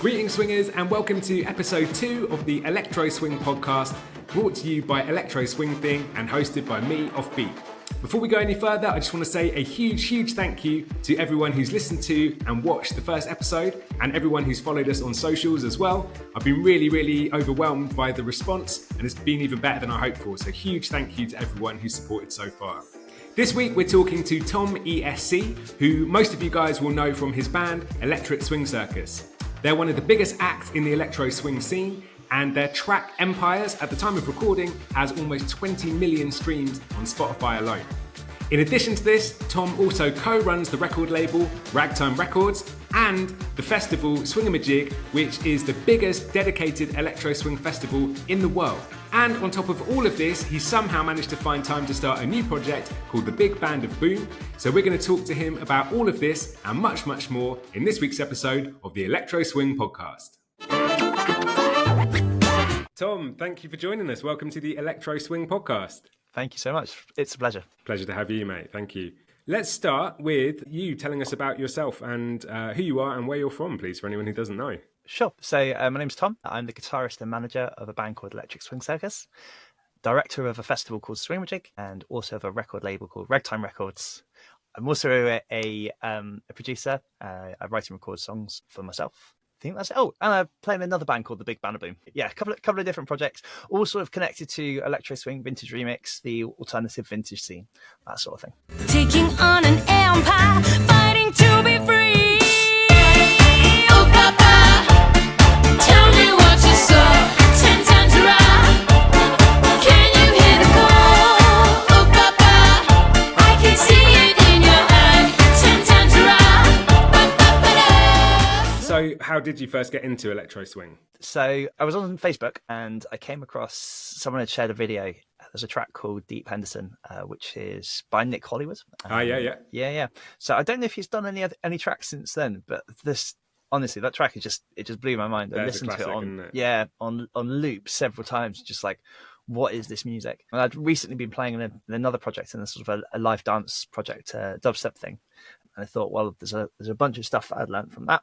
Greetings swingers and welcome to episode 2 of the Electro Swing podcast, brought to you by Electro Swing and hosted by me, Offbeat. Before we go any further, I just want to say a huge thank you to everyone who's listened to and watched the first episode and everyone who's followed us on socials as well. I've been really overwhelmed by the response and it's been even better than I hoped for, so huge thank you to everyone who's supported so far. This week we're talking to Tom ESC, who most of you guys will know from his band Electric Swing Circus. They're one of the biggest acts in the electro swing scene, and their track Empires, at the time of recording, has almost 20 million streams on Spotify alone. In addition to this, Tom also co-runs the record label Ragtime Records and the festival Swingamajig, which is the biggest dedicated electro swing festival in the world. And on top of all of this, he somehow managed to find time to start a new project called The Big Band of Boom. So we're going to talk to him about all of this and much more in this week's episode of the Electro Swing podcast. Tom, thank you for joining us. Welcome to the Electro Swing podcast. Thank you so much. It's a pleasure. Pleasure to have you, mate. Thank you. Let's start with you telling us about yourself and who you are and where you're from, please, for anyone who doesn't know. Sure. So my name's Tom. I'm the guitarist and manager of a band called Electric Swing Circus, director of a festival called Swingamajig, and also of a record label called Ragtime Records. I'm also a producer. I write and record songs for myself. I think that's it. Oh, and I play in another band called The Big Band of Boom. Yeah, a couple of different projects, all sort of connected to electro swing, vintage remix, the alternative vintage scene, that sort of thing. Taking on an empire, fighting to be free. Oh, Papa, tell me what you saw. 10 times around. Can you hear the call? Oh, Papa, I can see it in your eye. 10 times around. Ba-ba-ba-da. So how did you first get into electro swing? So I was on Facebook and I came across someone had shared a video. There's a track called Deep Henderson, which is by Nick Hollywood. Yeah. So I don't know if he's done any tracks since then, but this honestly, that track it just blew my mind. I listened to it on loop several times, just like, what is this music? And I'd recently been playing in another project, in a sort of a live dance project, dubstep thing, and I thought, well, there's a bunch of stuff that I'd learned from that.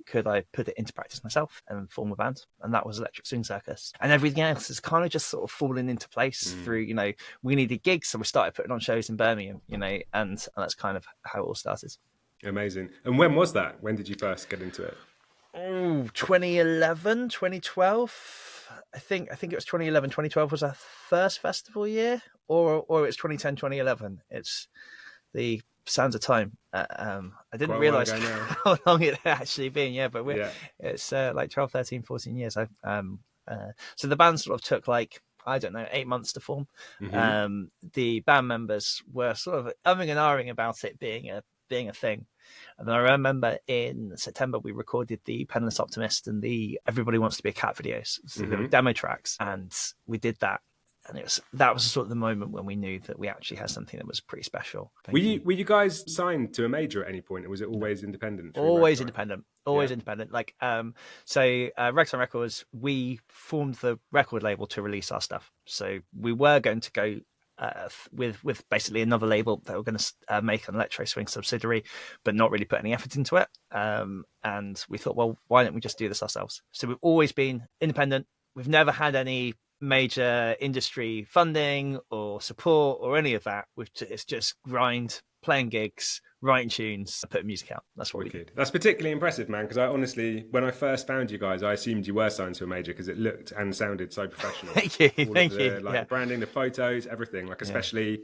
Could I put it into practice myself and form a band? And that was Electric Swing Circus. And everything else has kind of just sort of fallen into place through, we needed gigs. So we started putting on shows in Birmingham, and that's kind of how it all started. Amazing. And when was that? When did you first get into it? Oh, 2011, 2012. I think it was 2011. 2012 was our first festival year, or it's 2010, 2011. It's the sands of time. I didn't realise how long it had actually been. But it's like 12, 13, 14 years. So the band sort of took 8 months to form. Mm-hmm. The band members were sort of umming and ahhing about it being a thing. And then I remember in September we recorded the Penniless Optimist and the Everybody Wants to Be a Cat videos. So they were demo tracks, and we did that. And that was sort of the moment when we knew that we actually had something that was pretty special. Were you guys signed to a major at any point, or was it always independent? Always independent. Like, so Ragtime Records, we formed the record label to release our stuff. So we were going to go with basically another label that were going to make an Electro Swing subsidiary, but not really put any effort into it. And we thought, well, why don't we just do this ourselves? So we've always been independent. We've never had any major industry funding or support or any of that. It's just grind, playing gigs, writing tunes, and putting music out. That's what we do. That's particularly impressive, man, because I honestly, when I first found you guys, I assumed you were signed to a major because it looked and sounded so professional. Thank you. Branding, the photos, everything, especially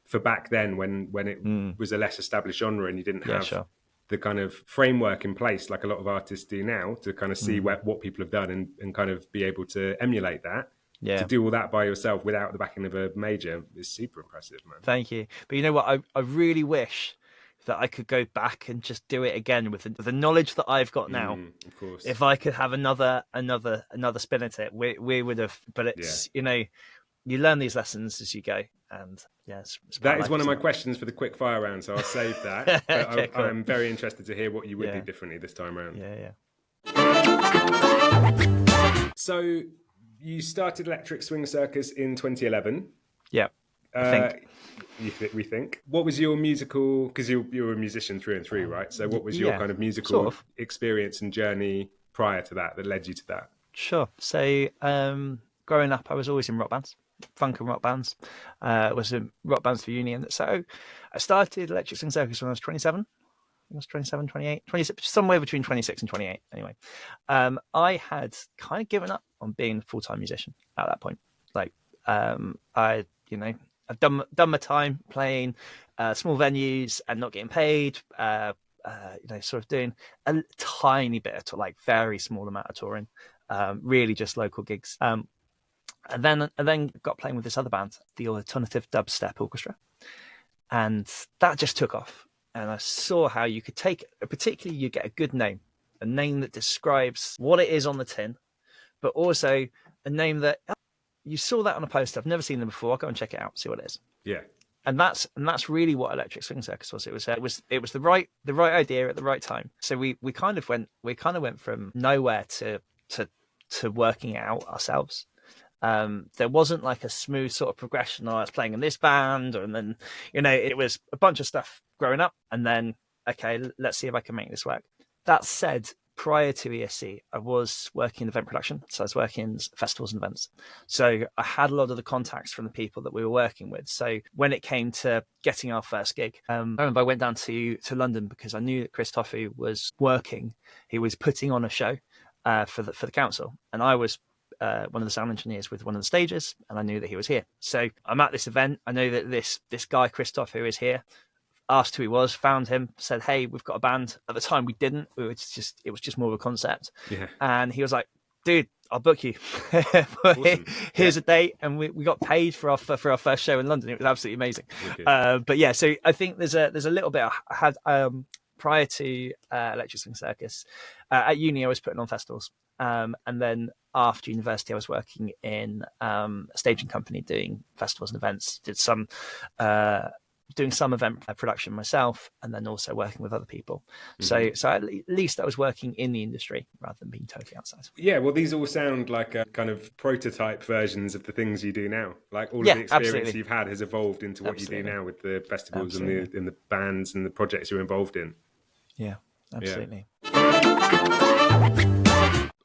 for back then when it was a less established genre and you didn't have the kind of framework in place like a lot of artists do now to kind of see what people have done and kind of be able to emulate that. Yeah. To do all that by yourself without the backing of a major is super impressive, man. Thank you. But you know what? I really wish that I could go back and just do it again with the knowledge that I've got now. Of course. If I could have another spin at it, we would have. But it's you learn these lessons as you go, and it's that is one of my questions for the quick fire round. So I'll save that. Okay, cool. I'm very interested to hear what you would do differently this time around. So you started Electric Swing Circus in 2011. Yeah, we think. What was your musical, because you're a musician through and through, right? So what was your kind of musical experience and journey prior to that led you to that? Sure. So growing up, I was always in rock bands, funk and rock bands. Was in rock bands for uni. And so I started Electric Swing Circus when I was 27. I was 27, 28, 26, somewhere between 26 and 28. Anyway, I had kind of given up on being a full-time musician at that point. Like, I'd done my time playing small venues and not getting paid. Sort of doing a tiny bit of like very small amount of touring, really just local gigs. And then got playing with this other band, the Alternative Dubstep Orchestra, and that just took off. And I saw how you could take, particularly you get a good name, a name that describes what it is on the tin, but also a name that you saw that on a poster. I've never seen them before. I'll go and check it out, see what it is. Yeah. And that's really what Electric Swing Circus was. It was the right idea at the right time. So we kind of went from nowhere to working it out ourselves. There wasn't like a smooth sort of progression. I was playing in this band, and then it was a bunch of stuff growing up, and then okay, let's see if I can make this work. That said, prior to ESC, I was working in event production, so I was working in festivals and events. So I had a lot of the contacts from the people that we were working with. So when it came to getting our first gig, I remember I went down to London because I knew that Chris Toffee was working. He was putting on a show for the council, and I was one of the sound engineers with one of the stages, and I knew that he was here. So I'm at this event. I know that this guy Christoph, who is here, asked who he was, found him, said, "Hey, we've got a band." At the time, we didn't. It was just more of a concept. Yeah. And he was like, "Dude, I'll book you. Awesome. Here's a date," and we got paid for our first show in London. It was absolutely amazing. But yeah, so I think there's a little bit I had prior to Electric Swing Circus at uni. I was putting on festivals. And then after university, I was working in a staging company doing festivals and events. Did some doing some event production myself, and then also working with other people. Mm-hmm. So at least I was working in the industry rather than being totally outside. Yeah, well, these all sound like a kind of prototype versions of the things you do now. Like all of the experience you've had has evolved into what you do now with the festivals and the bands and the projects you're involved in. Yeah, absolutely. Yeah.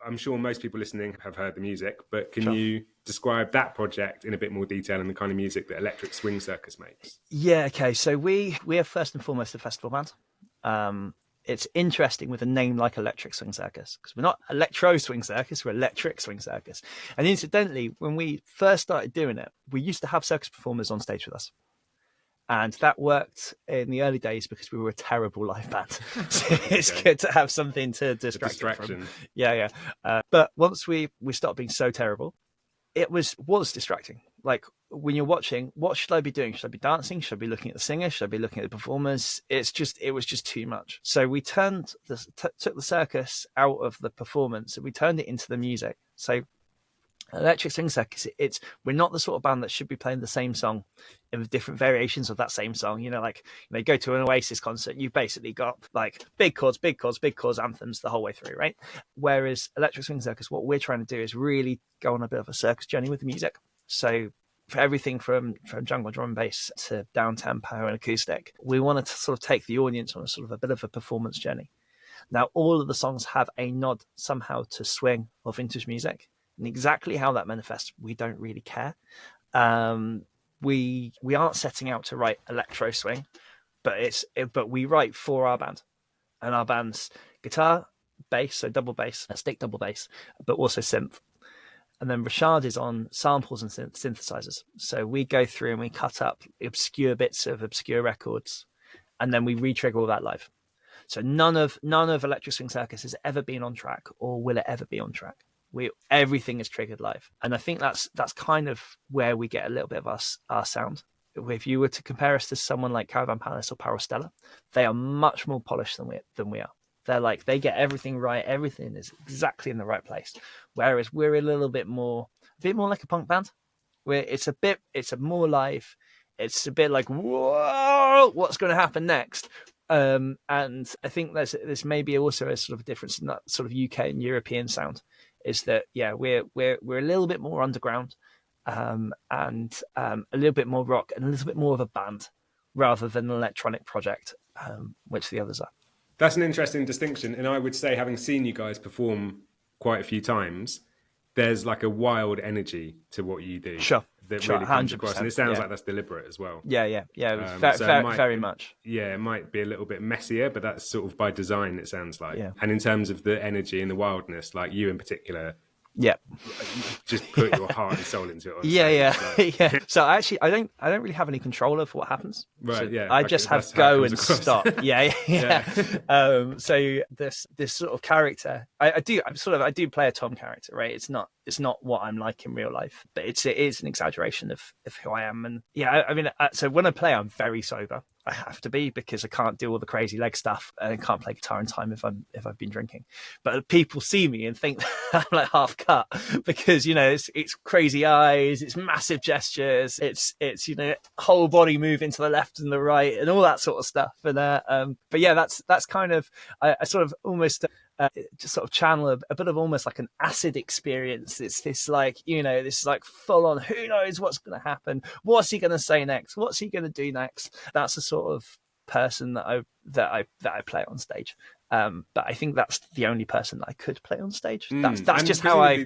I'm sure most people listening have heard the music, but can you describe that project in a bit more detail and the kind of music that Electric Swing Circus makes? Yeah, okay. So we are first and foremost a festival band. It's interesting with a name like Electric Swing Circus, because we're not Electro Swing Circus, we're Electric Swing Circus. And incidentally, when we first started doing it, we used to have circus performers on stage with us. And that worked in the early days because we were a terrible live band. So it's good to have something to distract from. Yeah. But once we stopped being so terrible, it was distracting. Like when you're watching, what should I be doing? Should I be dancing? Should I be looking at the singer? Should I be looking at the performers? It was just too much. So we took the circus out of the performance and we turned it into the music. So Electric Swing Circus, we're not the sort of band that should be playing the same song in different variations of that same song. Go to an Oasis concert, you've basically got like big chords, anthems the whole way through, right? Whereas Electric Swing Circus, what we're trying to do is really go on a bit of a circus journey with the music. So for everything from jungle drum and bass to down tempo and acoustic, we wanted to sort of take the audience on a sort of a bit of a performance journey. Now, all of the songs have a nod somehow to swing or vintage music. And exactly how that manifests, we don't really care. We aren't setting out to write electro swing, but we write for our band, and our band's guitar, bass, so double bass, stick double bass, but also synth. And then Rashad is on samples and synthesizers. So we go through and we cut up obscure bits of obscure records, and then we re-trigger all that live. So none of Electric Swing Circus has ever been on track, or will it ever be on track. Everything is triggered live, and I think that's kind of where we get a little bit of our sound. If you were to compare us to someone like Caravan Palace or Parostella, they are much more polished than we are. They're like, they get everything right, everything is exactly in the right place. Whereas we're a bit more like a punk band, where it's more live. It's a bit like, whoa, what's going to happen next? And I think there's maybe also a sort of difference in that sort of UK and European sound. Is that we're a little bit more underground, and a little bit more rock and a little bit more of a band rather than an electronic project, which the others are. That's an interesting distinction. And I would say, having seen you guys perform quite a few times, there's like a wild energy to what you do. Sure. That Sure, really comes across. 100%, And it sounds yeah. like that's deliberate as well. Yeah. So Very much. Yeah, it might be a little bit messier, but that's sort of by design, it sounds like. Yeah. And in terms of the energy and the wildness, like you in particular, Yeah. just put your heart and soul into it. On Yeah. stage. Yeah. So actually, I don't really have any control over what happens. Right. So Yeah. I just have that's how it go comes and across. stop. Yeah. So this sort of character, I do play a Tom character, right? It's not what I'm like in real life, but it is an exaggeration of who I am. And yeah, I mean, so when I play, I'm very sober. I have to be, because I can't do all the crazy leg stuff, and I can't play guitar in time if I've been drinking. But people see me and think I'm like half cut, because it's crazy eyes, it's massive gestures, it's whole body moving to the left and the right and all that sort of stuff. And but yeah, that's kind of I sort of almost just sort of channel a bit of almost like an acid experience. It's this like full on, who knows what's going to happen, what's he going to say next, what's he going to do next. That's the sort of person that I play on stage. But I think that's the only person that I could play on stage. That's just how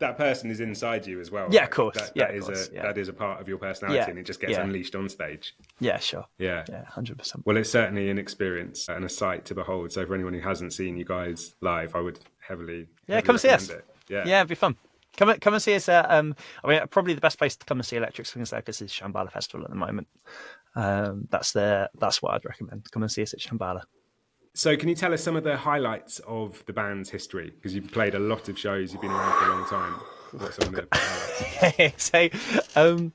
that person is inside you as well. Yeah, right? of course. That is a part of your personality, and it just gets unleashed on stage. Yeah, sure. Yeah, 100%. Well, it's certainly an experience and a sight to behold. So for anyone who hasn't seen you guys live, I would heavily come and see us. recommend it. Yeah, it'd be fun. Come and see us. I mean, probably the best place to come and see Electric Swing Circus is Shambhala Festival at the moment. That's what I'd recommend. Come and see us at Shambhala. So can you tell us some of the highlights of the band's history? Because you've played a lot of shows, you've been around for a long time. What's some of the highlights? So,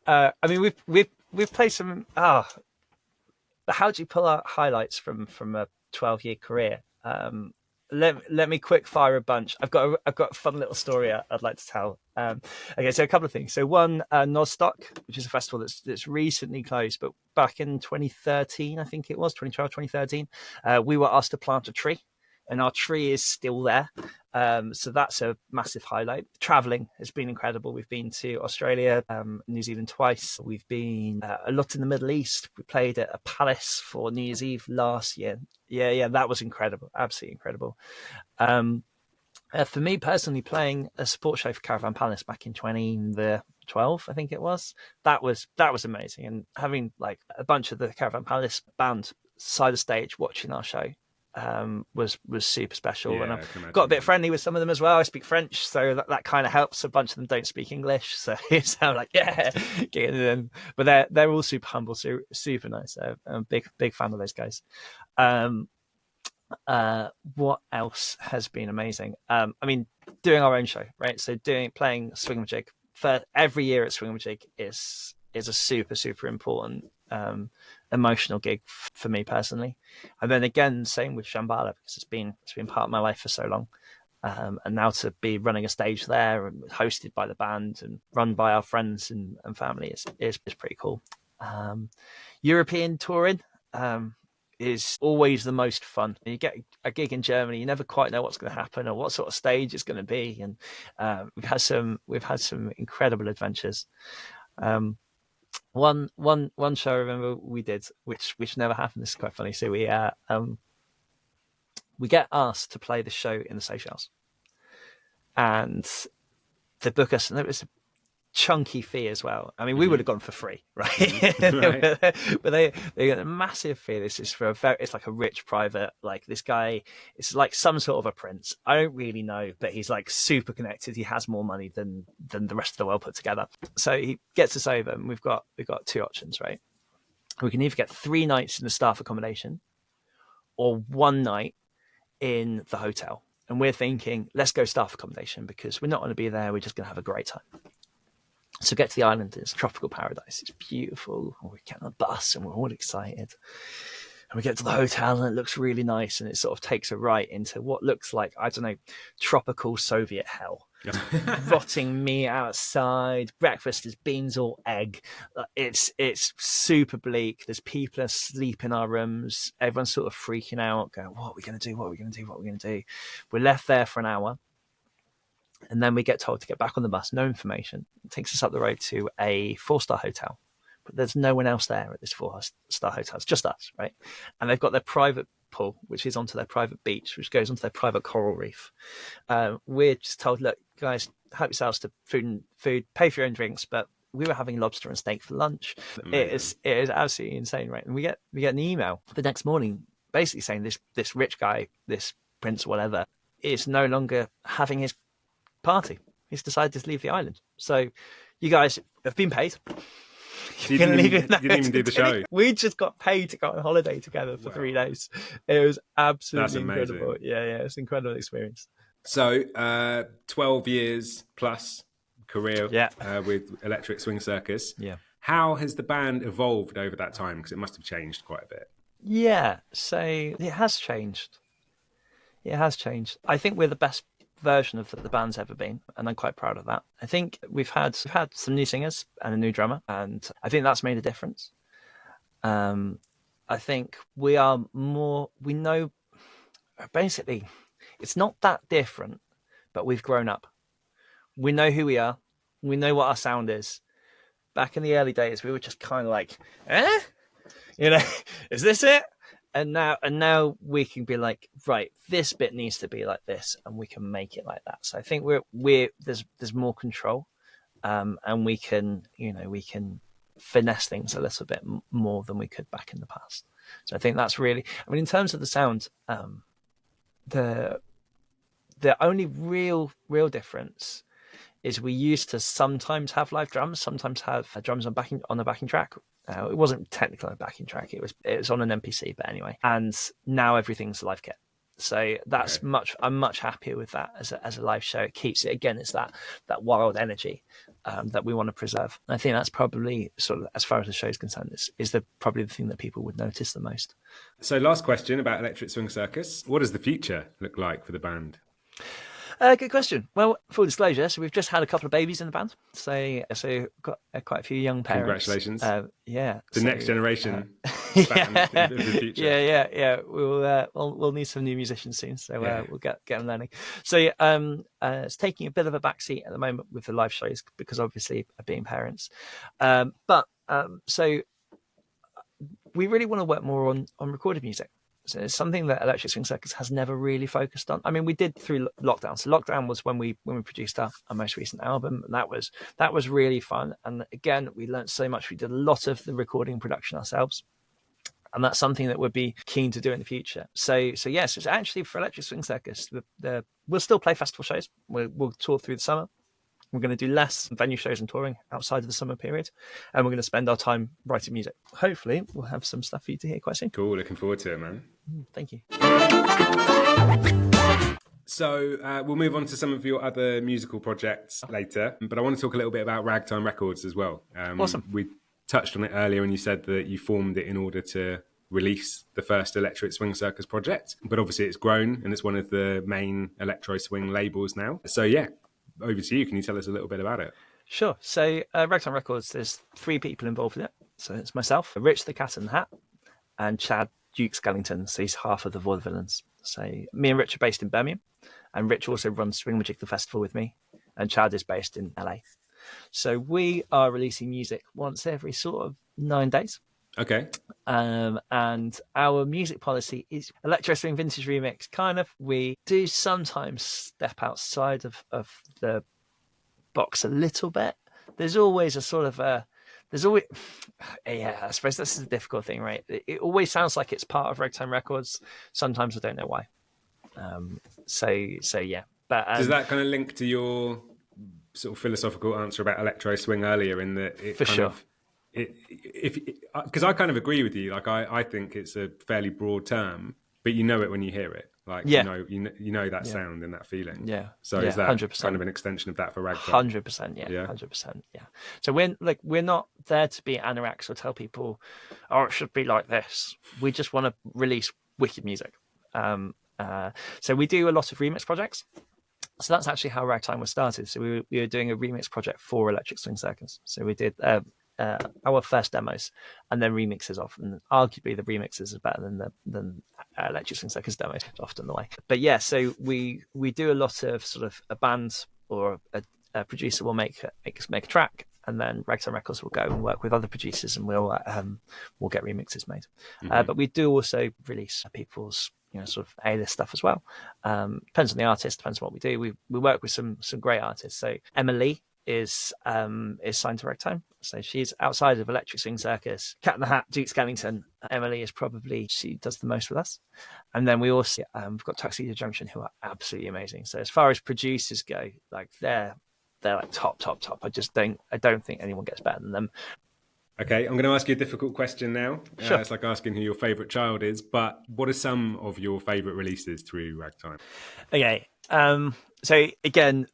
I mean, we've played some. How do you pull out highlights from a 12-year career? Let me quick fire a bunch. I've got a fun little story I'd like to tell. Okay, so a couple of things. So one, Nostock, which is a festival that's recently closed, but back in 2013, I think it was 2012, 2013, we were asked to plant a tree, and our tree is still there. So that's a massive highlight. Traveling has been incredible. We've been to Australia, New Zealand twice. We've been a lot in the Middle East. We played at a palace for New Year's Eve last year. Yeah, that was incredible. Absolutely incredible. For me personally, playing a support show for Caravan Palace back in 2012, I think it was, that was amazing. And having like a bunch of the Caravan Palace band side of stage watching our show was super special. Yeah, and I've got a bit friendly with some of them as well. I speak French, so that kind of helps. A bunch of them don't speak English, so it's like getting them. But they're all super humble, super nice. I'm a big fan of those guys. What else has been amazing? I mean, doing our own show, right? So playing Swingamajig for every year at Swingamajig is a super important emotional gig for me personally. And then again, same with Shambhala, because it's been part of my life for so long. And now to be running a stage there and hosted by the band and run by our friends and family is pretty cool. European touring is always the most fun. You get a gig in Germany, you never quite know what's going to happen or what sort of stage it's going to be. And we've had some incredible adventures. One show I remember we did, which never happened. This is quite funny. So we get asked to play the show in the Seychelles, and they book us, and it was a chunky fee as well. I mean, we would have gone for free, right? Right. But they get a massive fee. This is it's like a rich private, like this guy, it's like some sort of a prince. I don't really know, but he's like super connected. He has more money than the rest of the world put together. So he gets us over, and we've got two options, right? We can either get 3 nights in the staff accommodation or 1 night in the hotel. And we're thinking, let's go staff accommodation, because we're not going to be there. We're just going to have a great time. So get to the island, it's tropical paradise. It's beautiful. We get on a bus and we're all excited. And we get to the hotel and it looks really nice. And it sort of takes a right into what looks like, I don't know, tropical Soviet hell. Rotting meat outside. Breakfast is beans or egg. It's super bleak. There's people asleep in our rooms. Everyone's sort of freaking out, going, what are we going to do? What are we going to do? What are we going to do? We're left there for an hour. And then we get told to get back on the bus, no information. It takes us up the road to a 4-star hotel. But there's no one else there at this 4-star hotel. It's just us, right? And they've got their private pool, which is onto their private beach, which goes onto their private coral reef. We're just told, look, guys, help yourselves to food, pay for your own drinks, but we were having lobster and steak for lunch. It is absolutely insane, right? And we get an email the next morning basically saying this rich guy, this prince, whatever, is no longer having his party. He's decided to leave the island. So you guys have been paid. You didn't even do the show. We just got paid to go on holiday together for 3 days. It was absolutely incredible. Yeah, it's an incredible experience. So 12 years plus career with Electric Swing Circus. Yeah. How has the band evolved over that time? Because it must have changed quite a bit. Yeah, so it has changed. I think we're the best version of the band's ever been, and I'm quite proud of that. I think we've had some new singers and a new drummer, and I think that's made a difference. I think we know, basically, it's not that different, but we've grown up. We know who we are. We know what our sound is. Back in the early days, we were just kind of like, is this it? And now we can be like, right, this bit needs to be like this, and we can make it like that. So I think there's more control, and we can finesse things a little bit more than we could back in the past. So I think that's really, in terms of the sound, the only real difference is we used to sometimes have live drums, sometimes have drums on the backing track. It wasn't technically on a backing track; it was on an MPC, but anyway. And now everything's a live kit, so that's I'm much happier with that as a live show. It keeps it again. It's that wild energy that we want to preserve. And I think that's probably sort of, as far as the show is concerned, is probably the thing that people would notice the most. So, last question about Electric Swing Circus: what does the future look like for the band? Good question. Well, full disclosure, so we've just had a couple of babies in the band. So got quite a few young parents. Congratulations. The next generation. Band in the future. Yeah. We'll need some new musicians soon, so we'll get them learning. So it's taking a bit of a backseat at the moment with the live shows because obviously being parents. So we really want to work more on recorded music. So it's something that Electric Swing Circus has never really focused on. We did through lockdown. So lockdown was when we produced our most recent album. And that was really fun. And again, we learned so much. We did a lot of the recording and production ourselves. And that's something that we'd be keen to do in the future. So yes, it's actually for Electric Swing Circus. We'll still play festival shows. We'll tour through the summer. We're going to do less venue shows and touring outside of the summer period. And we're going to spend our time writing music. Hopefully, we'll have some stuff for you to hear quite soon. Cool. Looking forward to it, man. Thank you. So we'll move on to some of your other musical projects later. But I want to talk a little bit about Ragtime Records as well. Awesome. We touched on it earlier and you said that you formed it in order to release the first Electric Swing Circus project. But obviously it's grown and it's one of the main Electro Swing labels now. So yeah, over to you. Can you tell us a little bit about it? Sure. So Ragtime Records, there's 3 people involved in it. So it's myself, Rich the Cat in the Hat, and Chad Duke Skellington. So he's half of the Vaudevillains. So me and Rich are based in Birmingham, and Rich also runs Swingamajig, the festival, with me, and Chad is based in LA. So we are releasing music once every sort of 9 days. Okay. And our music policy is Electro Swing Vintage Remix. Kind of, we do sometimes step outside of the box a little bit. There's always a sort of I suppose this is a difficult thing, right? It always sounds like it's part of Ragtime Records. Sometimes I don't know why. So yeah. But does that kind of link to your sort of philosophical answer about Electro Swing earlier? In that, it for kind sure. of, because I kind of agree with you. Like I think it's a fairly broad term, but you know it when you hear it. Like you know that sound and that feeling. Yeah. So is that 100%. kind of an extension of that for Ragtime? 100%. Yeah. 100%. Yeah. So we're not there to be anoraks or tell people, oh, it should be like this. We just want to release wicked music. So we do a lot of remix projects. So that's actually how Ragtime was started. So we were doing a remix project for Electric Swing Circus. So we did our first demos and then remixes of, and arguably the remixes are better than Electric Swing Circus demos, often the way. But yeah, so we do a lot of sort of a band or a producer will make a track, and then Ragtime Records will go and work with other producers, and we'll get remixes made. But we do also release people's sort of A-list stuff as well. Depends on the artist, depends on what we do. We work with some great artists. So Emily is signed to Ragtime, so she's outside of Electric Swing Circus, Cat in the Hat, Duke Skellington. Emily is probably, she does the most with us. And then we also we've got Tuxedo Junction, who are absolutely amazing. So as far as producers go, like they're like top. I don't think anyone gets better than them. Okay, I'm going to ask you a difficult question now. Sure. It's like asking who your favourite child is, but what are some of your favourite releases through Ragtime? Okay, so again,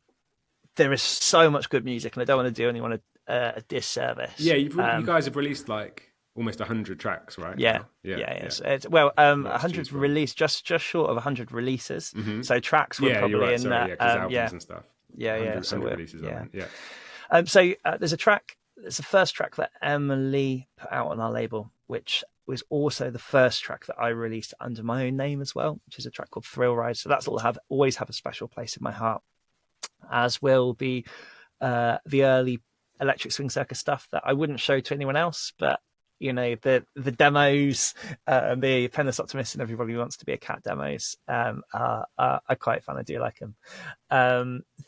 there is so much good music, and I don't want to do anyone a disservice. Yeah, you guys have released like almost 100 tracks, right? Yeah. It's 100 released, just short of 100 releases. So tracks were probably you're right. in Sorry, that. albums and stuff. So 100 releases. There's a track. It's the first track that Emily put out on our label, which was also the first track that I released under my own name as well, which is a track called Thrill Ride. So that's always have a special place in my heart, as will be the early Electric Swing Circus stuff that I wouldn't show to anyone else, but the demos, the Penless Optimist and Everybody Wants to Be a Cat demos are quite fun. I do like them.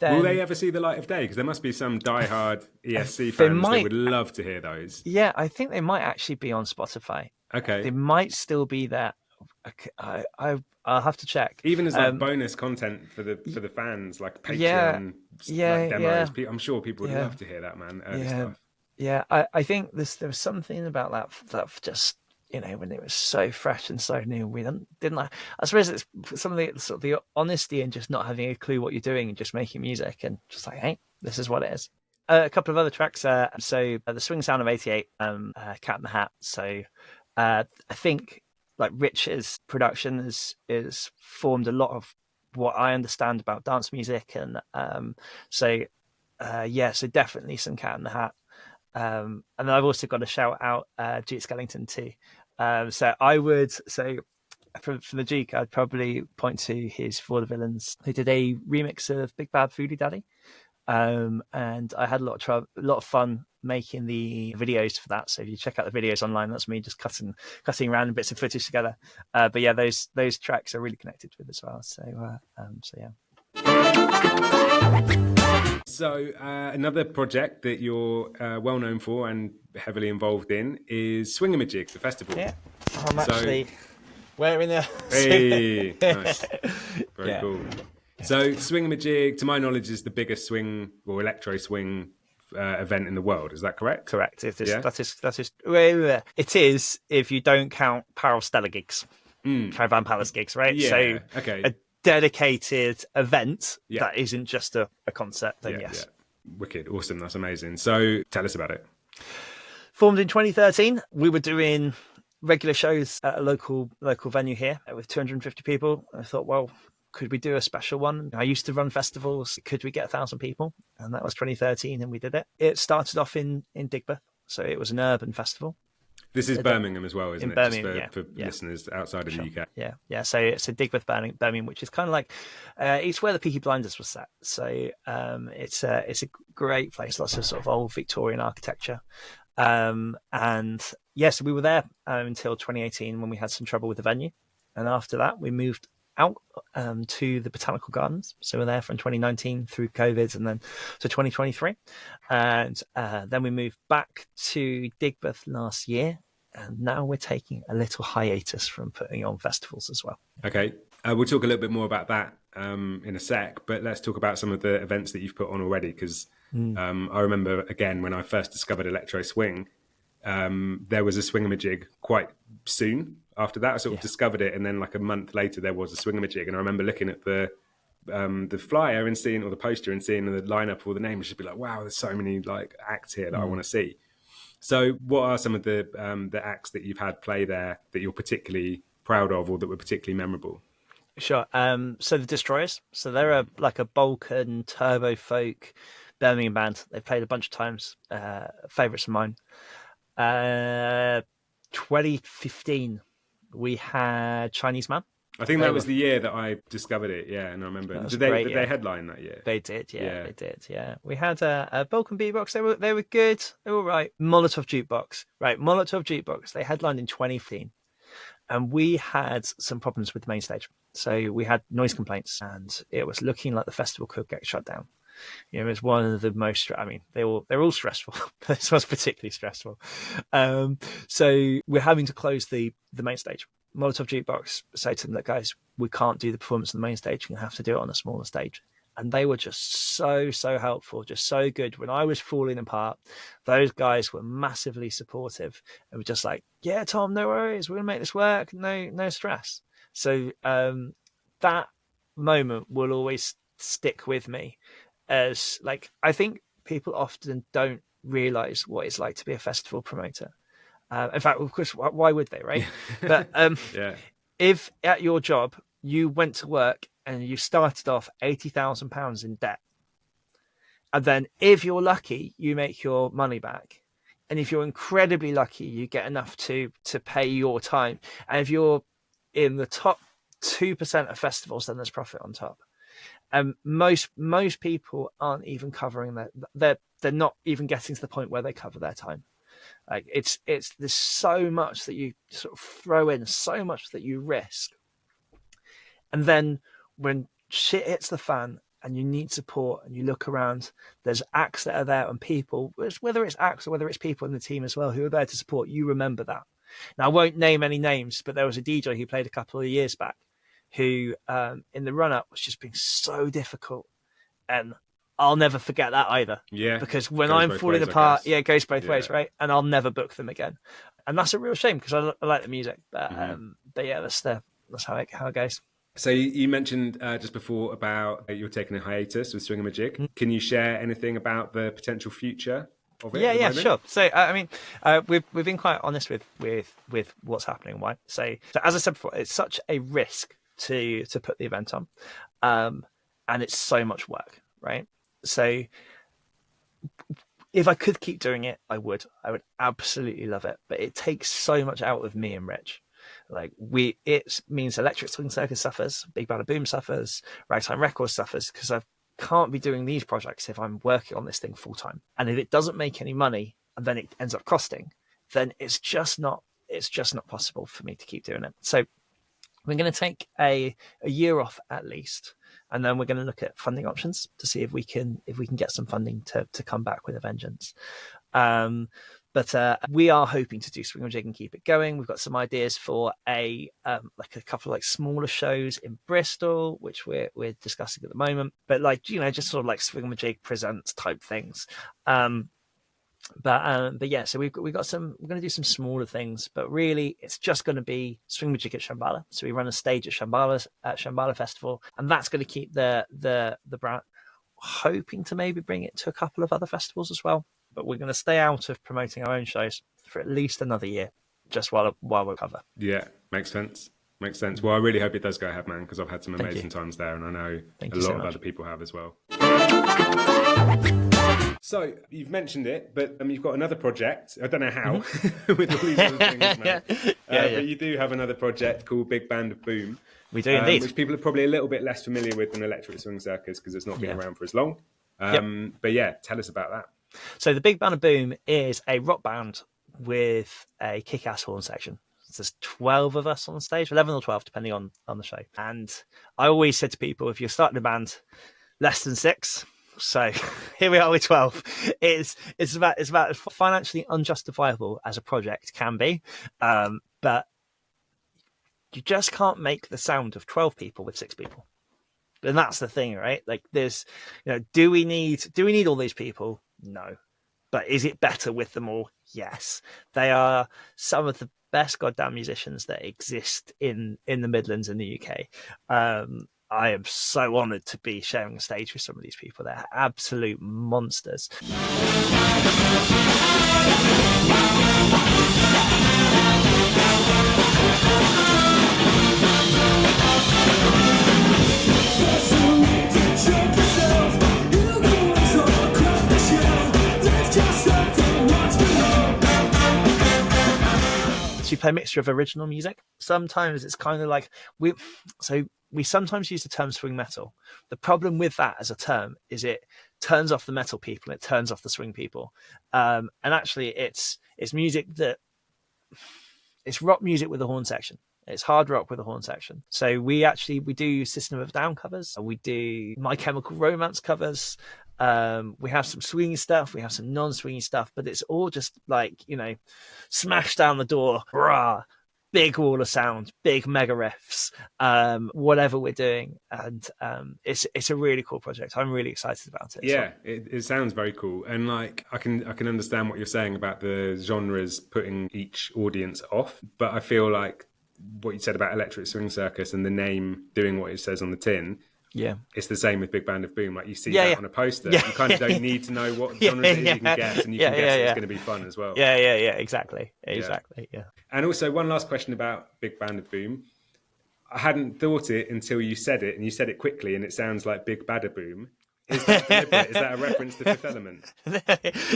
Will they ever see the light of day? Because there must be some diehard ESC fans that would love to hear those. Yeah, I think they might actually be on Spotify. Okay. They might still be there. I'll have to check. Even as like bonus content for the fans, like Patreon demos. I'm sure people would love to hear that, man. Early stuff. Yeah, I think there was something about that just when it was so fresh and so new. We didn't like. I suppose it's some of the sort of the honesty and just not having a clue what you're doing and just making music and just like, hey, this is what it is. A couple of other tracks. The Swing Sound of '88, Cat in the Hat. So I think like Rich's production is formed a lot of what I understand about dance music, and so definitely some Cat in the Hat. And then I've also got to shout out Duke Skellington too. So I would say for the Duke, I'd probably point to his For the Villains, who did a remix of Big Bad Foodie Daddy. And I had a lot of fun making the videos for that. So if you check out the videos online, that's me just cutting random bits of footage together. But yeah, those tracks are really connected with as well. So yeah. So another project that you're well known for and heavily involved in is Swingamajig, the festival. Yeah, I'm actually wearing a... Hey, nice. Very cool. So Swingamajig, to my knowledge, is the biggest swing or electro swing event in the world. Is that correct? Correct. It is. That is. It is if you don't count Parallel Stellar gigs, Caravan Palace gigs, right? Yeah. So okay. A dedicated event that isn't just a concert. Then yes. Yeah. Wicked. Awesome. That's amazing. So tell us about it. Formed in 2013, we were doing regular shows at a local venue here with 250 people. I thought, well, could we do a special one? I used to run festivals. Could we get 1,000 people? And that was 2013, and we did it. It started off in Digbeth, so it was an urban festival. This is Birmingham as well, isn't it? Birmingham, for listeners outside of the UK. Yeah. So it's a Digbeth, Birmingham, which is kind of like it's where the Peaky Blinders was set. So it's a great place. Lots of sort of old Victorian architecture. So we were there until 2018 when we had some trouble with the venue, and after that we moved out to the Botanical Gardens. So we're there from 2019 through COVID and then to 2023. And then we moved back to Digbeth last year. And now we're taking a little hiatus from putting on festivals as well. Okay. We'll talk a little bit more about that in a sec, but let's talk about some of the events that you've put on already. Because I remember, again, when I first discovered Electro Swing, there was a Swingamajig quite soon after that. I sort of discovered it, and then like a month later there was a Swingamajig, and I remember looking at the flyer and seeing, or the poster and seeing the lineup of all the names, just be like, wow, there's so many like acts here that I want to see. So what are some of the acts that you've had play there that you're particularly proud of or that were particularly memorable? Sure. So the Destroyers, so they're like a Balkan turbo folk Birmingham band. They've played a bunch of times, favourites of mine. 2015 we had Chinese Man, I think that was the year that I discovered it. Yeah, and I remember. Did they headline that year? They did. Yeah, they did. Yeah, we had a Balkan Beatbox. They were good. They were right. Molotov Jukebox. Right, Molotov Jukebox. They headlined in 2015, and we had some problems with the main stage. So we had noise complaints, and it was looking like the festival could get shut down. You know, it was one of the most. I mean, they're all stressful, but this was particularly stressful. So we're having to close the main stage. Molotov Jukebox say to them, "Look, guys, we can't do the performance on the main stage. You have to do it on a smaller stage." And they were just so helpful, just so good. When I was falling apart, those guys were massively supportive. And were just like, "Yeah, Tom, no worries. We're gonna make this work. No stress." So that moment will always stick with me, as like I think people often don't realize what it's like to be a festival promoter. In fact, of course, why would they, right? But if at your job you went to work and you started off £80,000 in debt, and then if you're lucky, you make your money back, and if you're incredibly lucky, you get enough to pay your time, and if you're in the top 2% of festivals, then there's profit on top. Most people aren't even covering that. They're not even getting to the point where they cover their time. Like it's there's so much that you sort of throw in, so much that you risk, and then when shit hits the fan and you need support and you look around, there's acts that are there, and people, whether it's acts or whether it's people in the team as well who are there to support you, remember that. Now I won't name any names, but there was a DJ who played a couple of years back who in the run up was just being so difficult, and I'll never forget that either. Yeah. Because when I'm falling apart, it goes both ways, right? And I'll never book them again. And that's a real shame because I like the music. But yeah, that's how it goes. So you mentioned just before about you're taking a hiatus with Swingamajig. Mm-hmm. Can you share anything about the potential future of it? Yeah, sure. So I mean, we've been quite honest with what's happening. Why? So as I said before, it's such a risk to put the event on, and it's so much work, right? So if I could keep doing it, I would absolutely love it. But it takes so much out of me and Rich. Like it means Electric Swing Circus suffers, Big Band of Boom suffers, Ragtime Records suffers, because I can't be doing these projects if I'm working on this thing full time. And if it doesn't make any money and then it ends up costing, then it's just not possible for me to keep doing it. So we're going to take a year off at least. And then we're going to look at funding options to see if we can get some funding to come back with a vengeance. But we are hoping to do Swingamajig and keep it going. We've got some ideas for a couple of smaller shows in Bristol, which we're discussing at the moment. But just sort of like Swingamajig presents type things. But yeah, so we're going to do some smaller things, but really it's just going to be Swingamajig at Shambhala. So we run a stage at Shambhala Festival, and that's going to keep the brand. Hoping to maybe bring it to a couple of other festivals as well, but we're going to stay out of promoting our own shows for at least another year, just while we cover. Yeah, makes sense. Well, I really hope it does go ahead, man, because I've had some amazing times there, and I know a lot of other people have as well. So you've mentioned it, but you've got another project. I don't know how with all these other things, man. But you do have another project called Big Band of Boom. We do indeed, which people are probably a little bit less familiar with than Electric Swing Circus because it's not been around for as long. But yeah, tell us about that. So the Big Band of Boom is a rock band with a kick-ass horn section. There's 12 of us on stage, 11 or 12, depending on the show. And I always said to people, if you're starting a band less than 6, so here we are with 12. It's about as financially unjustifiable as a project can be, but you just can't make the sound of 12 people with 6 people. And that's the thing, right? Like there's, do we need all these people? No. But is it better with them all? Yes. They are some of the best goddamn musicians that exist in the Midlands in the UK. I am so honoured to be sharing a stage with some of these people. They're absolute monsters. actually play a mixture of original music. Sometimes it's kind of like we sometimes use the term swing metal. The problem with that as a term is it turns off the metal people, it turns off the swing people. And actually it's music it's rock music with a horn section. It's hard rock with a horn section. So we do System of a Down covers. We do My Chemical Romance covers. We have some swingy stuff. We have some non-swingy stuff. But it's all just like, smash down the door, rah, big wall of sound, big mega riffs, whatever we're doing. And it's a really cool project. I'm really excited about it. Yeah, it sounds very cool. And like I can understand what you're saying about the genres putting each audience off. But I feel like what you said about Electric Swing Circus and the name doing what it says on the tin, it's the same with Big Band of Boom. Like you see that on a poster, you kind of don't need to know what genre it is. You can guess, and you can guess it's going to be fun as well. Exactly. And also one last question about Big Band of Boom. I hadn't thought it until you said it, and you said it quickly, and it sounds like Big Bada Boom. Is that deliberate? Is that a reference to Fifth Element?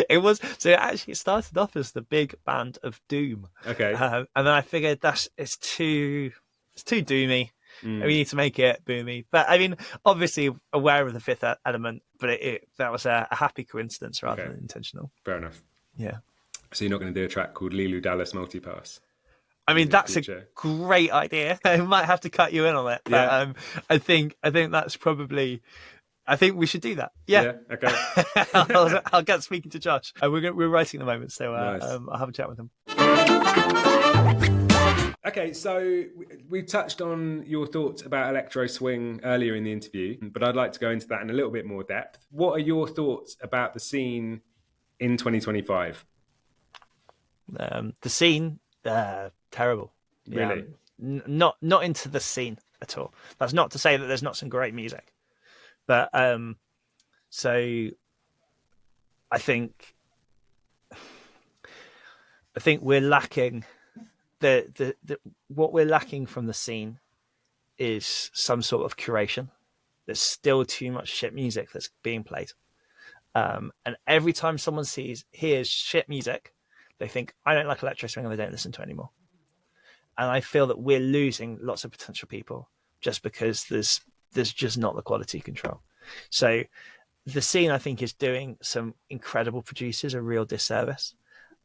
It was. So it started off as the Big Band of Doom. Okay. And then I figured it's too doomy. We need to make it boomy. But I mean, obviously aware of the Fifth Element, but that was a happy coincidence rather than intentional. Fair enough. Yeah. So you're not going to do a track called Lilu Dallas Multipass? I mean, that's a great idea. I might have to cut you in on it. But, I think that's probably... I think we should do that. Yeah. Okay. I'll get speaking to Josh. We're writing at the moment, so nice. I'll have a chat with him. Okay, so we touched on your thoughts about Electro Swing earlier in the interview, but I'd like to go into that in a little bit more depth. What are your thoughts about the scene in 2025? The scene, terrible. Really? Not into the scene at all. That's not to say that there's not some great music. But so I think we're lacking the what we're lacking from the scene is some sort of curation. There's still too much shit music that's being played. And every time someone hears shit music, they think, I don't like Electro Swing, and they don't listen to it anymore. And I feel that we're losing lots of potential people just because there's just not the quality control. So the scene, I think, is doing some incredible producers a real disservice.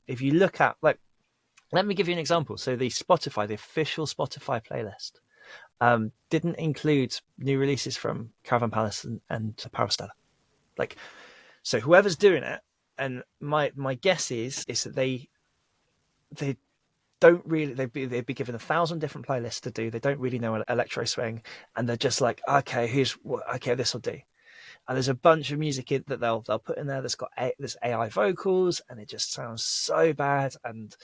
If you look at, let me give you an example. So the official Spotify playlist, didn't include new releases from Caravan Palace and Parastella. So whoever's doing it, and my guess is that they don't really, they'd be given 1,000 different playlists to do. They don't really know Electro Swing, and they're just like, okay, this will do. And there's a bunch of music that they'll put in there that's got this AI vocals, and it just sounds so bad, and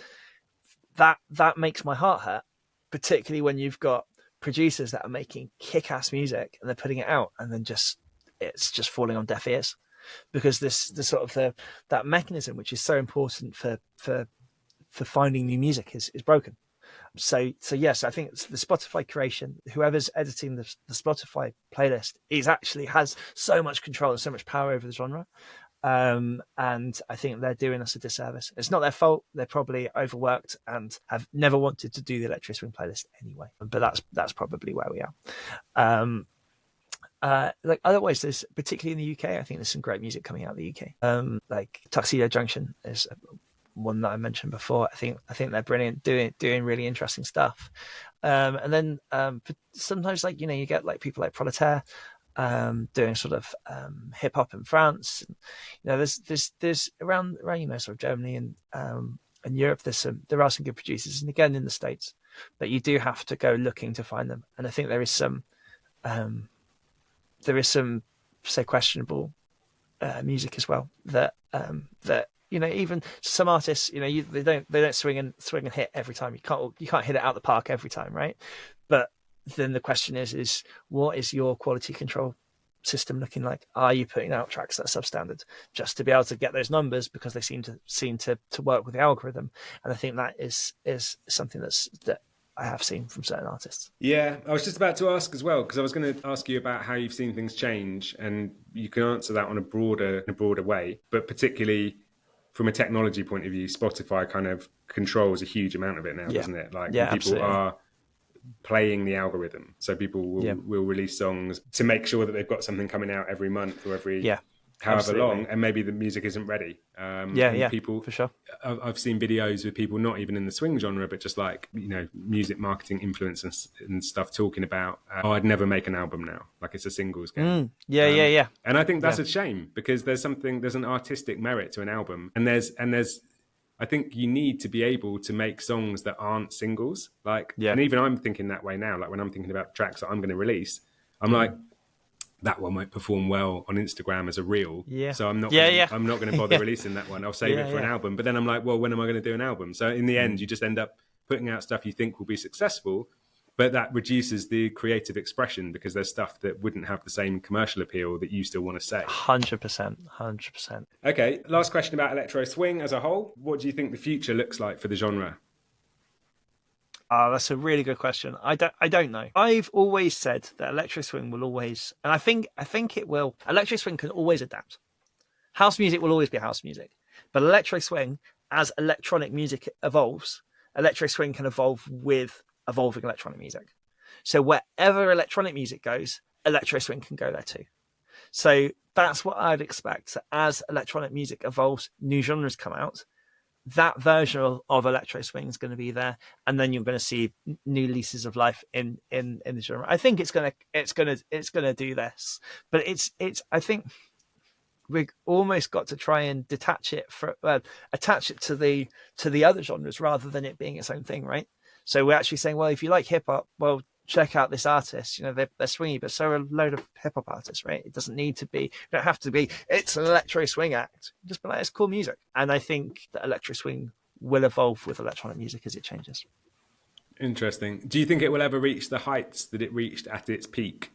that makes my heart hurt, particularly when you've got producers that are making kick-ass music and they're putting it out, and then it's just falling on deaf ears, because that mechanism, which is so important for finding new music, is broken. So yes, I think it's the Spotify curation. Whoever's editing the Spotify playlist has so much control and so much power over the genre, and I think they're doing us a disservice. It's not their fault. They're probably overworked and have never wanted to do the Electro Swing playlist anyway. But that's probably where we are. Otherwise, there's, particularly in the UK, I think there's some great music coming out of the UK. Like Tuxedo Junction is one that I mentioned before. I think they're brilliant, doing really interesting stuff. And then sometimes, you get people like Proletaire doing sort of hip hop in France. There's around sort of Germany and Europe. There are some good producers, and again in the States, but you do have to go looking to find them. And I think there is some say questionable music as well that even some artists, they don't swing and hit every time. You can't hit it out the park every time, right? But then the question is what is your quality control system looking like? Are you putting out tracks that are substandard just to be able to get those numbers because they seem to work with the algorithm? And I think that is something that I have seen from certain artists. Yeah, I was just about to ask as well, because I was going to ask you about how you've seen things change, and you can answer that on a broader way, but particularly from a technology point of view, Spotify kind of controls a huge amount of it now, doesn't it? Like people absolutely. are playing the algorithm, so people will release songs to make sure that they've got something coming out every month or every however long, and maybe the music isn't ready. People, for sure. I've seen videos with people not even in the swing genre, but just like, you know, music marketing influencers and stuff talking about, I'd never make an album now, like it's a singles game. And I think that's a shame, because there's an artistic merit to an album, and there's I think you need to be able to make songs that aren't singles. And even I'm thinking that way now. Like when I'm thinking about tracks that I'm going to release, I'm like, that one might perform well on Instagram as a reel. So I'm not going to bother releasing that one. I'll save it for an album. But then I'm like, well, when am I going to do an album? So in the end, you just end up putting out stuff you think will be successful, but that reduces the creative expression, because there's stuff that wouldn't have the same commercial appeal that you still want to say. 100%. Okay, last question about electro swing as a whole. What do you think the future looks like for the genre? That's a really good question. I don't know. I've always said that electro swing will always, and I think it will. Electro swing can always adapt. House music will always be house music, but electro swing, as electronic music evolves, electro swing can evolve with evolving electronic music. So wherever electronic music goes, electro swing can go there too. So that's what I'd expect. So as electronic music evolves, new genres come out, that version of electro swing is going to be there, and then you're going to see new leases of life in the genre. I think it's going to do this, but it's I think we've almost got to try and attach it to the other genres rather than it being its own thing, right? So we're actually saying, well, if you like hip hop, well, check out this artist. You know, they're swingy, but so are a load of hip hop artists, right? It doesn't need to be, you don't have to be, it's an electro swing act. Just be like, it's cool music. And I think that electro swing will evolve with electronic music as it changes. Interesting. Do you think it will ever reach the heights that it reached at its peak?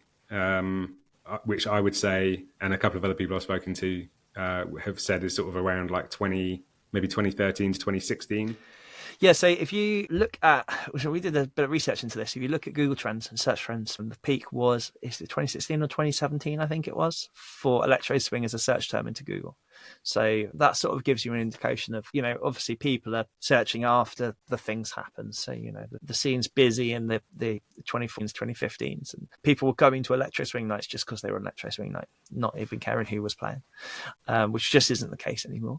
Which I would say, and a couple of other people I've spoken to have said is sort of around like 2013 to 2016. Yeah, so if you look at, we did a bit of research into this. If you look at Google Trends and search trends, and the peak was, is it 2016 or 2017, I think it was, for electro swing as a search term into Google. So that sort of gives you an indication of, you know, obviously people are searching after the things happen. So, you know, the scene's busy in the 2014s, 2015s, and people were going to electro swing nights just because they were an electro swing night, not even caring who was playing, which just isn't the case anymore.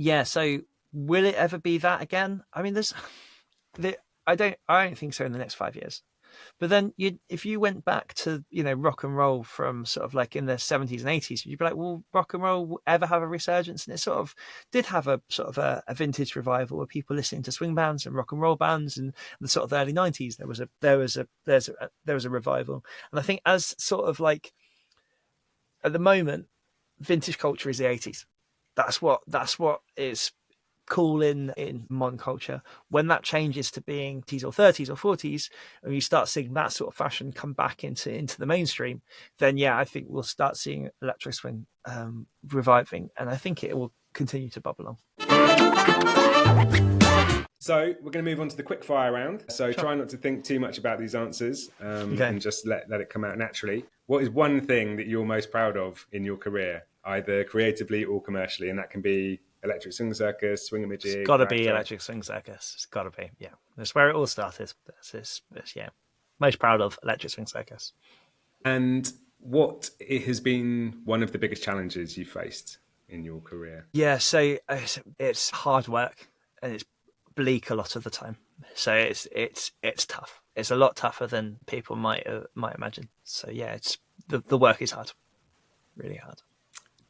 Yeah, so will it ever be that again? I mean, I don't think so in the next 5 years. But then if you went back to, you know, rock and roll from sort of like in the 70s and 80s, you'd be like, will rock and roll ever have a resurgence? And it sort of did have a sort of a vintage revival where people listening to swing bands and rock and roll bands, and the sort of the early 90s there was a revival. And I think as sort of like at the moment, vintage culture is the 80s. That's what is cool in modern culture. When that changes to being 20s or 30s or 40s, and you start seeing that sort of fashion come back into the mainstream, then yeah, I think we'll start seeing electro swing reviving, and I think it will continue to bubble on. So we're going to move on to the quickfire round. So try not to think too much about these answers, and just let it come out naturally. What is one thing that you're most proud of in your career, either creatively or commercially? And that can be Electric Swing Circus, Swingamajig. It's got to be Electric Swing Circus. It's got to be, yeah. That's where it all started. That's yeah. Most proud of Electric Swing Circus. And what it has been one of the biggest challenges you faced in your career? Yeah, so it's hard work, and it's bleak a lot of the time. So it's tough. It's a lot tougher than people might imagine. So yeah, it's the work is hard, really hard.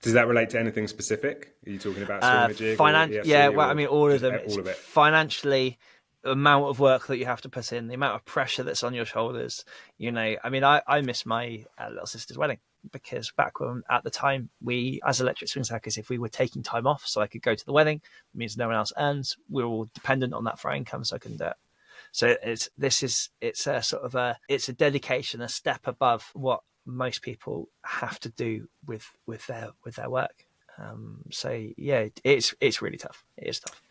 Does that relate to anything specific? Are you talking about Swingamajig? Yeah, well, I mean, all of them. All of it. Financially, the amount of work that you have to put in, the amount of pressure that's on your shoulders. You know, I mean, I missed my little sister's wedding because back when, at the time, we, as Electric Swing Circus, if we were taking time off so I could go to the wedding, it means no one else earns. We're all dependent on that for our income, so I couldn't do it. So it's a dedication, a step above what most people have to do with their work. So yeah, it's really tough. It is tough.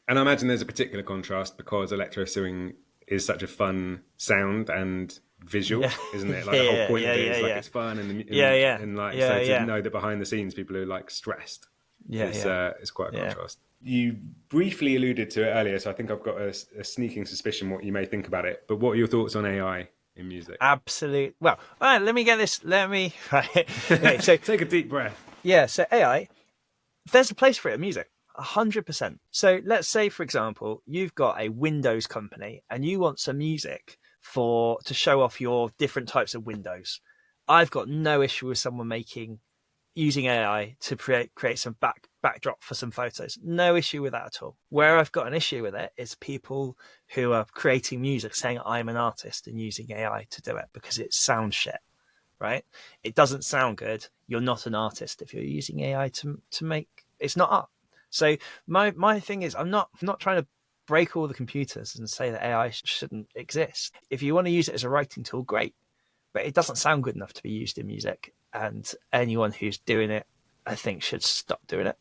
And I imagine there's a particular contrast because electro swing is such a fun sound and visual, Yeah. isn't it? Like the whole point of it is like it's fun and like to know that behind the scenes people are like stressed. It's quite a contrast. You briefly alluded to it earlier, so I think I've got a sneaking suspicion what you may think about it. But what are your thoughts on AI in music? Absolute. Well, all right, let me get this. Right. Okay, so take a deep breath. Yeah, so AI, there's a place for it in music, 100%. So let's say, for example, you've got a Windows company and you want some music to show off your different types of windows. I've got no issue with someone using AI to create some backdrop for some photos. No issue with that at all. Where I've got an issue with it is people who are creating music saying I'm an artist and using AI to do it because it sounds shit, right? It doesn't sound good. You're not an artist if you're using AI to make it's not art. So my thing is I'm not trying to break all the computers and say that AI shouldn't exist. If you want to use it as a writing tool, great. But it doesn't sound good enough to be used in music. And anyone who's doing it, I think, should stop doing it.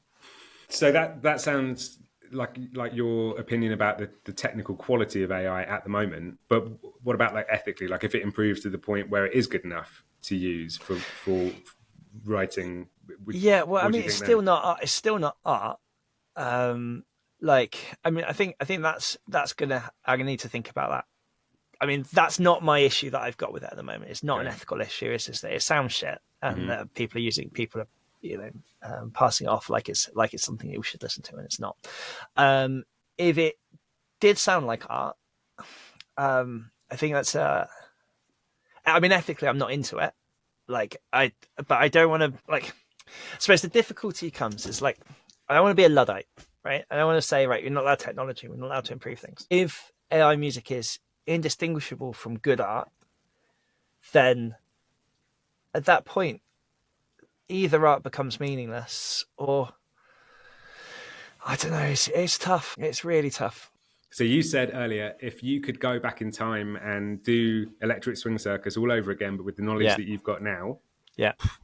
So that sounds like your opinion about the technical quality of AI at the moment. But what about like ethically? Like if it improves to the point where it is good enough to use for writing? Yeah, well, I mean, it's still not art. It's still not art. I think that's gonna. I'm gonna need to think about that. I mean, that's not my issue that I've got with it at the moment. It's not an ethical issue. It's just that it sounds shit, and people are passing it off like it's something that we should listen to, and it's not. If it did sound like art, I think that's. I mean, ethically, I'm not into it. But I don't want to like. I suppose the difficulty comes is like I don't want to be a Luddite, right? I don't want to say right, you're not allowed technology, we're not allowed to improve things. If AI music is indistinguishable from good art, then at that point either art becomes meaningless or I don't know, it's tough. It's really tough. So you said earlier, if you could go back in time and do Electric Swing Circus all over again, but with the knowledge that you've got now,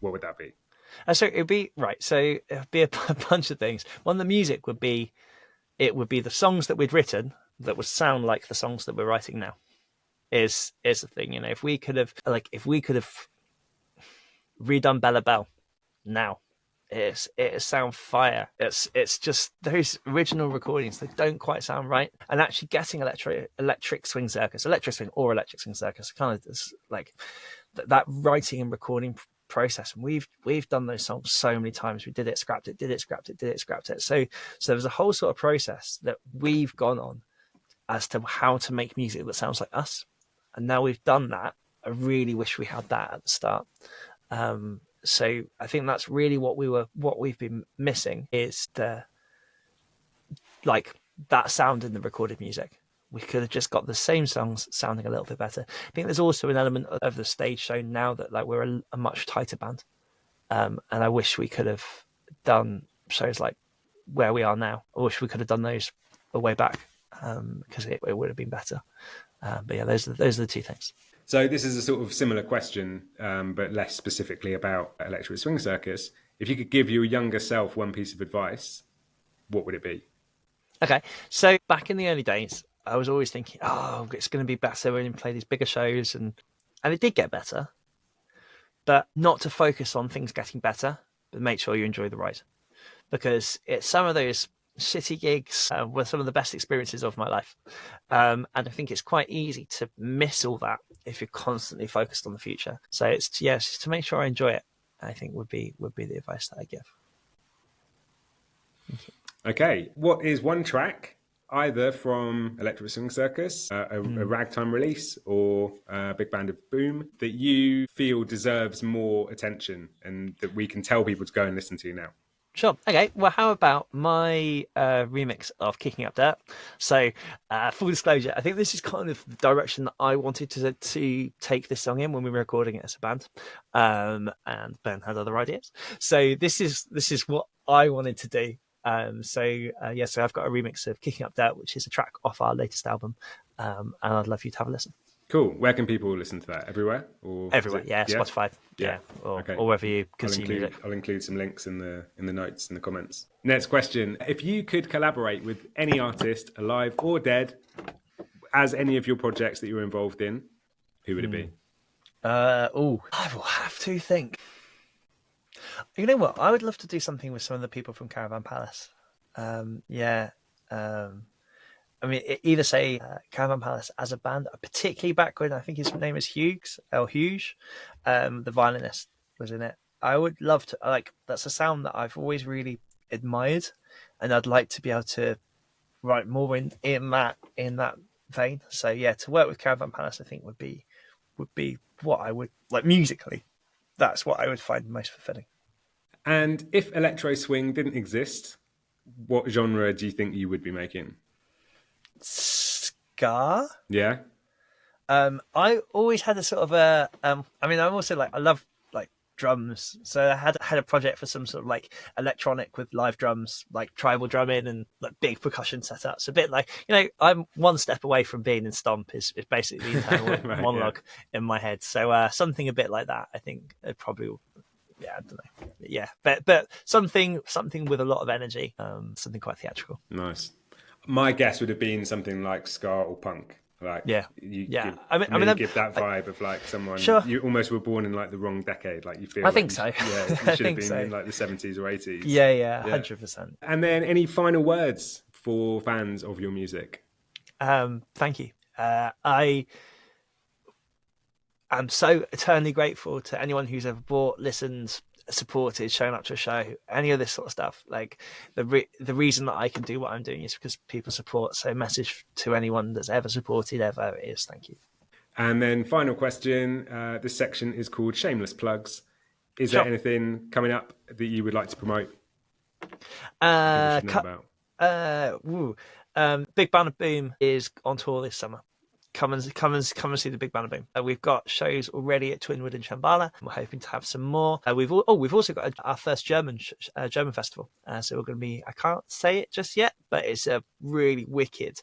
what would that be? So it'd be right. So it'd be a bunch of things. One, the music would be the songs that we'd written that would sound like the songs that we're writing now. Is the thing, if we could have redone Bella Bell now, it sound fire. It's just those original recordings that don't quite sound right, and actually getting Electric Swing Circus, Electro Swing or Electric Swing Circus, kind of like that writing and recording process. And we've done those songs so many times. We did it, scrapped it, did it, scrapped it, did it, scrapped it. So there's a whole sort of process that we've gone on as to how to make music that sounds like us. And now we've done that. I really wish we had that at the start. So I think that's really what we've been missing is that sound in the recorded music. We could have just got the same songs sounding a little bit better. I think there's also an element of the stage show now that we're a much tighter band. And I wish we could have done shows like where we are now. I wish we could have done those way back because it would have been better. But yeah, those are the two things. So this is a sort of similar question, but less specifically about Electric Swing Circus. If you could give your younger self one piece of advice, what would it be? Okay, so back in the early days, I was always thinking, oh, it's going to be better when you play these bigger shows. And it did get better, but not to focus on things getting better, but make sure you enjoy the ride. Because it's some of those shitty gigs were some of the best experiences of my life. And I think it's quite easy to miss all that if you're constantly focused on the future. So it's just to make sure I enjoy it, I think would be the advice that I give. Thank you. Okay. What is one track, either from Electric Swing Circus, a Ragtime release, or Big Band of Boom, that you feel deserves more attention and that we can tell people to go and listen to now? Sure. Okay. Well, how about my remix of Kicking Up Dirt? So, full disclosure, I think this is kind of the direction that I wanted to take this song in when we were recording it as a band, and Ben had other ideas. So this is what I wanted to do. So I've got a remix of Kicking Up Dirt, which is a track off our latest album, and I'd love you to have a listen. Cool. Where can people listen to that? Everywhere? Everywhere, yeah. Spotify, or wherever you consume music. I'll include some links in the notes in the comments. Next question: if you could collaborate with any artist, alive or dead, as any of your projects that you're involved in, who would it be? I will have to think. You know what? I would love to do something with some of the people from Caravan Palace. Yeah. I mean, either say Caravan Palace as a band, particularly back when I think his name is Hughes, the violinist was in it. I would love to, like, that's a sound that I've always really admired, and I'd like to be able to write more in that vein. So yeah, to work with Caravan Palace, I think would be what I would like musically. That's what I would find most fulfilling. And if Electro Swing didn't exist, what genre do you think you would be making? Ska. Yeah. I always had a sort of a. I mean, I'm also I love like drums, so I had a project for some sort of like electronic with live drums, like tribal drumming and like big percussion setups. A bit like, I'm one step away from being in Stomp is basically the internal Right, monologue in my head. So something a bit like that, I think it probably. Yeah, I don't know. Yeah, but something with a lot of energy, something quite theatrical. Nice. My guess would have been something like ska or punk. Like, yeah. Give that vibe of like someone. Sure. You almost were born in like the wrong decade. Like you feel. I think so. Yeah, you should have been in like the 70s or 80s. Yeah, 100%. And then any final words for fans of your music? Thank you. I am so eternally grateful to anyone who's ever bought, listened, supported, shown up to a show, any of this sort of stuff. Like the reason that I can do what I'm doing is because people support. So message to anyone that's ever supported ever is thank you. And then final question, this section is called Shameless Plugs. Is there anything coming up that you would like to promote? Big Band of Boom is on tour this summer. Come and see the Big Band of Boom. We've got shows already at Twinwood and Shambhala. We're hoping to have some more. We've also got our first German festival. So we're going to be, I can't say it just yet, but it's a really wicked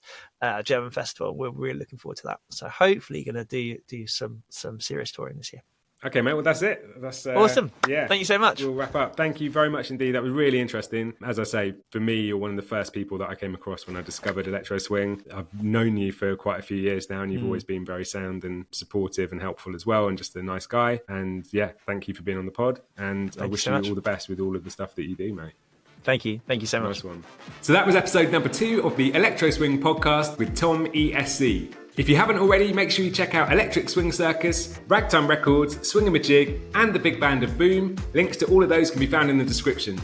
German festival. We're really looking forward to that. So hopefully going to do some serious touring this year. Okay, mate. Well, that's it. That's awesome. Yeah. Thank you so much. We'll wrap up. Thank you very much indeed. That was really interesting. As I say, for me, you're one of the first people that I came across when I discovered Electro Swing. I've known you for quite a few years now, and you've always been very sound and supportive and helpful as well, and just a nice guy. And yeah, thank you for being on the pod. And I wish you all the best with all of the stuff that you do, mate. Thank you. Thank you so much. Nice one. So that was episode number 2 of the Electro Swing podcast with Tom ESC. If you haven't already, make sure you check out Electric Swing Circus, Ragtime Records, Swingamajig, and the Big Band of Boom. Links to all of those can be found in the description.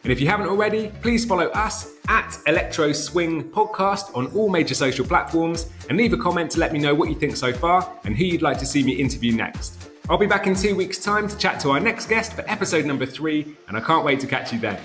And if you haven't already, please follow us at Electro Swing Podcast on all major social platforms and leave a comment to let me know what you think so far and who you'd like to see me interview next. I'll be back in 2 weeks' time to chat to our next guest for episode number 3, and I can't wait to catch you then.